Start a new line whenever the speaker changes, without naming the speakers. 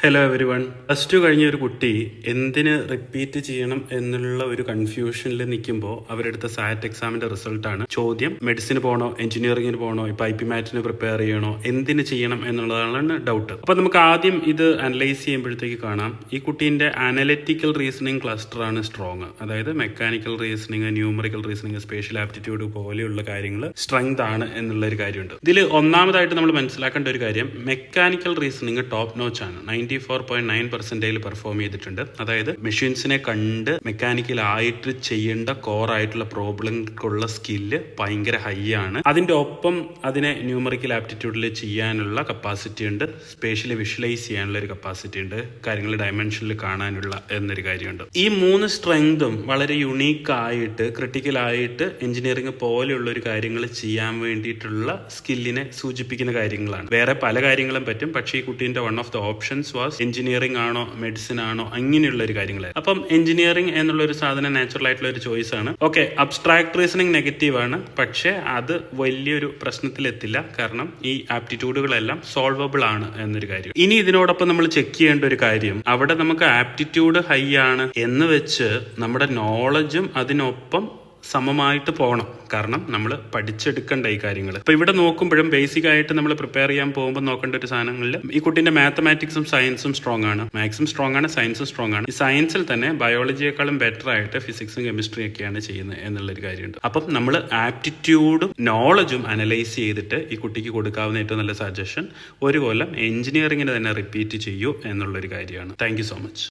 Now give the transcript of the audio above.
Hello every one. Plus two കഴിഞ്ഞ ഒരു കുട്ടി എന്തിന് റിപ്പീറ്റ് ചെയ്യണം എന്നുള്ള ഒരു കൺഫ്യൂഷനിൽ നിൽക്കുമ്പോൾ അവരെടുത്ത സാറ്റ് എക്സാമിന്റെ റിസൾട്ടാണ് ചോദ്യം. മെഡിസിന് പോകണോ, എഞ്ചിനീയറിംഗിന് പോകണോ, ഇപ്പൊ IP മാറ്റിന് പ്രിപ്പയർ ചെയ്യണോ, എന്തിന് ചെയ്യണം എന്നുള്ളതാണ് ഡൗട്ട്. അപ്പൊ നമുക്ക് ആദ്യം ഇത് അനലൈസ് ചെയ്യുമ്പോഴത്തേക്ക് കാണാം, ഈ കുട്ടീന്റെ അനലിറ്റിക്കൽ റീസണിങ് ക്ലസ്റ്റർ ആണ് സ്ട്രോങ്. അതായത് mechanical reasoning, numerical reasoning, spatial aptitude പോലെയുള്ള കാര്യങ്ങൾ സ്ട്രെങ്ത് ആണ് എന്നുള്ള ഒരു കാര്യമുണ്ട്. ഇതിൽ ഒന്നാമതായിട്ട് നമ്മൾ മനസ്സിലാക്കേണ്ട ഒരു കാര്യം, മെക്കാനിക്കൽ റീസണിങ് ടോപ്പ് നോച്ച് ആണ്. 94.9% പെർഫോം ചെയ്തിട്ടുണ്ട്. അതായത് മെഷീൻസിനെ കണ്ട് മെക്കാനിക്കലായിട്ട് ചെയ്യേണ്ട കോർ ആയിട്ടുള്ള പ്രോബ്ലംക്കുള്ള സ്കില്ല് ഭയങ്കര ഹൈ ആണ്. അതിന്റെ ഒപ്പം അതിനെ ന്യൂമറിക്കൽ ആപ്റ്റിറ്റ്യൂഡിൽ ചെയ്യാനുള്ള കപ്പാസിറ്റി ഉണ്ട്, സ്പേഷ്യലി വിഷ്വലൈസ് ചെയ്യാനുള്ള ഒരു കപ്പാസിറ്റി ഉണ്ട്, കാര്യങ്ങൾ ഡയമെൻഷനിൽ കാണാനുള്ള എന്നൊരു കാര്യമുണ്ട്. ഈ മൂന്ന് സ്ട്രെങ്തും വളരെ യുണീക്ക് ആയിട്ട് ക്രിട്ടിക്കൽ ആയിട്ട് എഞ്ചിനീയറിംഗ് പോലെയുള്ള ഒരു കാര്യങ്ങൾ ചെയ്യാൻ വേണ്ടിയിട്ടുള്ള സ്കില്ലിനെ സൂചിപ്പിക്കുന്ന കാര്യങ്ങളാണ്. വേറെ പല കാര്യങ്ങളും പറ്റും, പക്ഷേ ഈ കുട്ടീന്റെ one of the options was engineering ആണോ മെഡിസിൻ ആണോ അങ്ങനെയുള്ള ഒരു കാര്യങ്ങളാണ്. അപ്പം എഞ്ചിനീയറിംഗ് എന്നുള്ള ഒരു സാധനം നാച്ചുറൽ ആയിട്ടുള്ള ഒരു ചോയ്സ് ആണ്. ഓക്കെ, അബ്സ്ട്രാക്ട് റീസണിംഗ് നെഗറ്റീവ് ആണ്, പക്ഷേ അത് വലിയൊരു പ്രശ്നത്തിലെത്തില്ല, കാരണം ഈ ആപ്റ്റിറ്റ്യൂഡുകളെല്ലാം സോൾവബിൾ ആണ് എന്നൊരു കാര്യം. ഇനി ഇതിനോടൊപ്പം നമ്മൾ ചെക്ക് ചെയ്യേണ്ട ഒരു കാര്യം, അവിടെ നമുക്ക് ആപ്റ്റിറ്റ്യൂഡ് ഹൈ ആണ് എന്ന് വെച്ച് നമ്മുടെ നോളജും അതിനൊപ്പം സമമായിട്ട് പോകണം. കാരണം നമ്മൾ പഠിച്ചെടുക്കേണ്ട ഈ കാര്യങ്ങൾ. ഇപ്പൊ ഇവിടെ നോക്കുമ്പോഴും ബേസിക് ആയിട്ട് നമ്മൾ പ്രിപ്പയർ ചെയ്യാൻ പോകുമ്പോൾ നോക്കേണ്ട ഒരു സാധനങ്ങളിൽ ഈ കുട്ടീന്റെ മാത്തമാറ്റിക്സും സയൻസും സ്ട്രോങ് ആണ്, മാത്സും സ്ട്രോങ് ആണ്, സയൻസും സ്ട്രോങ് ആണ്. ഈ സയൻസിൽ തന്നെ ബയോളജിയെക്കാളും ബെറ്റർ ആയിട്ട് ഫിസിക്സും കെമിസ്ട്രി ഒക്കെയാണ് ചെയ്യുന്നത് എന്നുള്ളൊരു കാര്യമുണ്ട്. അപ്പം നമ്മൾ ആപ്റ്റിറ്റ്യൂഡും നോളജും അനലൈസ് ചെയ്തിട്ട് ഈ കുട്ടിക്ക് കൊടുക്കാവുന്ന ഏറ്റവും നല്ല സജഷൻ, ഒരു കൊല്ലം എഞ്ചിനീയറിംഗിന് തന്നെ റിപ്പീറ്റ് ചെയ്യൂ എന്നുള്ളൊരു കാര്യമാണ്. Thank you so much.